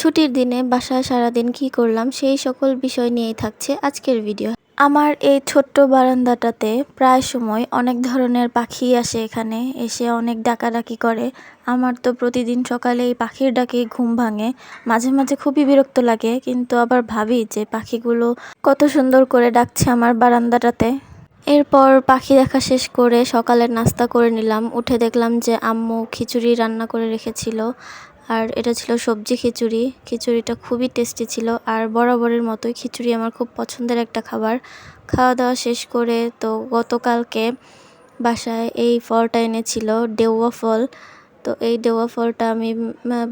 ছুটির দিনে বাসায় সারাদিন কি করলাম সেই সকল বিষয় নিয়েই থাকছে আজকের ভিডিও। আমার এই ছোট্ট বারান্দাটাতে প্রায় সময় অনেক ধরনের পাখি আসে, এখানে এসে অনেক ডাকাডাকি করে। আমার তো প্রতিদিন সকালে এই পাখির ডাকে ঘুম ভাঙে। মাঝে মাঝে খুবই বিরক্ত লাগে, কিন্তু আবার ভাবি যে পাখিগুলো কত সুন্দর করে ডাকছে আমার বারান্দাটাতে। এরপর পাখি দেখা শেষ করে সকালের নাস্তা করে নিলাম। উঠে দেখলাম যে আম্মু খিচুড়ি রান্না করে রেখেছিল, আর এটা ছিল সবজি খিচুড়ি। খিচুড়িটা খুবই টেস্টি ছিল, আর বরাবরের মতোই খিচুড়ি আমার খুব পছন্দের একটা খাবার। খাওয়া দাওয়া শেষ করে তো গতকালকে বাসায় এই ফলটা এনেছিল, ডেওয়া ফল। তো এই ডেওয়া ফলটা আমি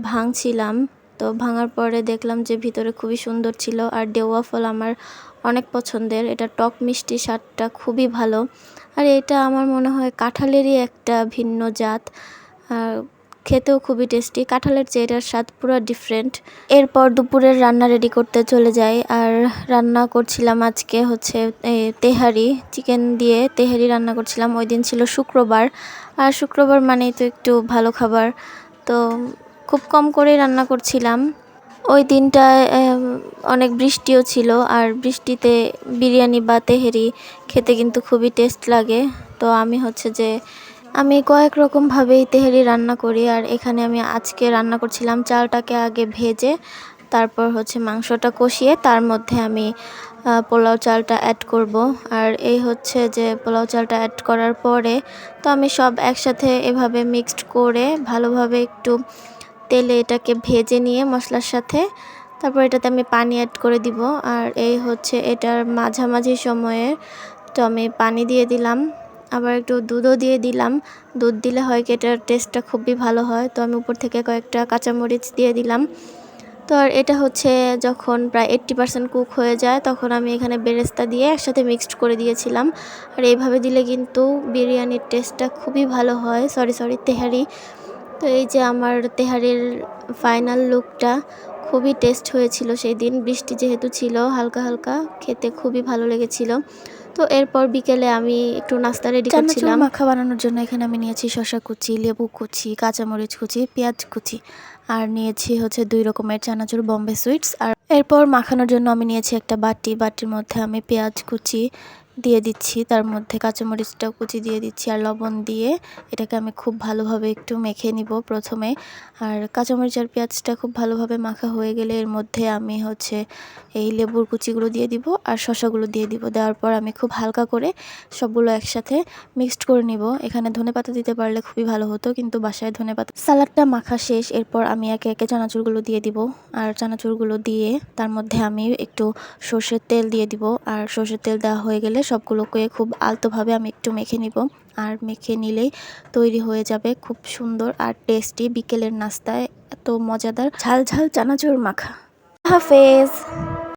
ভাঙছিলাম। তো ভাঙার পরে দেখলাম যে ভিতরে খুবই সুন্দর ছিল, আর ডেওয়া ফল আমার অনেক পছন্দের। এটা টক মিষ্টি স্বাদটা খুবই ভালো, আর এটা আমার মনে হয় কাঁঠালেরই একটা ভিন্ন জাত। আর খেতেও খুবই টেস্টি, কাঁঠালের চেয়ে এটার স্বাদ পুরো ডিফারেন্ট। এরপর দুপুরের রান্না রেডি করতে চলে যাই, আর রান্না করছিলাম আজকে হচ্ছে তেহারি, চিকেন দিয়ে তেহারি রান্না করছিলাম। ওই দিন ছিল শুক্রবার, আর শুক্রবার মানেই তো একটু ভালো খাবার, তো খুব কম করেই রান্না করছিলাম। ওই দিনটায় অনেক বৃষ্টিও ছিল, আর বৃষ্টিতে বিরিয়ানি বা তেহেরি খেতে কিন্তু খুবই টেস্ট লাগে। তো আমি কয়েক রকমভাবেই তেহেরি রান্না করি, আর এখানে আমি আজকে রান্না করছিলাম চালটাকে আগে ভেজে, তারপর হচ্ছে মাংসটা কষিয়ে তার মধ্যে আমি পোলাও চালটা অ্যাড করব। আর এই হচ্ছে যে পোলাও চালটা অ্যাড করার পরে তো আমি সব একসাথে এভাবে মিক্সড করে ভালোভাবে একটু তেলে এটাকে ভেজে নিয়ে মশলার সাথে, তারপর এটাতে আমি পানি অ্যাড করে দিব। আর এই হচ্ছে এটার মাঝামাঝি সময়ে তো আমি পানি দিয়ে দিলাম, আবার একটু দুধও দিয়ে দিলাম। দুধ দিলে হয় কি এটার টেস্টটা খুবই ভালো হয়। তো আমি উপর থেকে কয়েকটা কাঁচামরিচ দিয়ে দিলাম। তো আর এটা হচ্ছে যখন প্রায় 80% কুক হয়ে যায়, তখন আমি এখানে বেরেস্তা দিয়ে একসাথে মিক্সড করে দিয়েছিলাম। আর এইভাবে দিলে কিন্তু বিরিয়ানির টেস্টটা খুবই ভালো হয়। সরি তেহারি। তো এই যে আমার তেহারির ফাইনাল লুকটা খুবই টেস্ট হয়েছিল সেই দিন। বৃষ্টি যেহেতু ছিল হালকা হালকা, খেতে খুবই ভালো লেগেছিল। তো এরপর বিকেলে আমি একটু নাস্তা রেডি করছিলাম। মাখা বানানোর জন্য এখানে আমি নিয়েছি শসা কুচি, লেবু কুচি, কাঁচামরিচ কুচি, পেঁয়াজ কুচি, আর নিয়েছি হচ্ছে 2 রকমের চানাচুর বম্বে সুইটস। আর এরপর মাখানোর জন্য আমি নিয়েছি একটা বাটির মধ্যে আমি পেঁয়াজ কুচি দিয়ে দিচ্ছি, তার মধ্যে কাঁচামরিচটাও কুচি দিয়ে দিচ্ছি, আর লবণ দিয়ে এটাকে আমি খুব ভালোভাবে একটু মেখে নিব প্রথমে। আর কাঁচামরিচ আর পেঁয়াজটা খুব ভালোভাবে মাখা হয়ে গেলে এর মধ্যে আমি হচ্ছে এই লেবুর কুচিগুলো দিয়ে দিব, আর শসাগুলো দিয়ে দিব। দেওয়ার পর আমি খুব হালকা করে সবগুলো একসাথে মিক্সড করে নিব। এখানে ধনেপাতা দিতে পারলে খুবই ভালো হতো, কিন্তু বাসায় ধনেপাতা। সালাডটা মাখা শেষ, এরপর আমি একে একে চানাচুরগুলো দিয়ে দিব। আর চানাচুরগুলো দিয়ে তার মধ্যে আমি একটু সর্ষের তেল দিয়ে দিব, আর সর্ষের তেল দেওয়া হয়ে গেলে সবগুলোকে খুব আলতোভাবে আমি একটু মেখে নিব। আর মেখে নিলেই তৈরি হয়ে যাবে খুব সুন্দর আর টেস্টি বিকেলের নাস্তায় এত মজাদার ঝাল ঝাল চানাচুর মাখা। হাফেজ।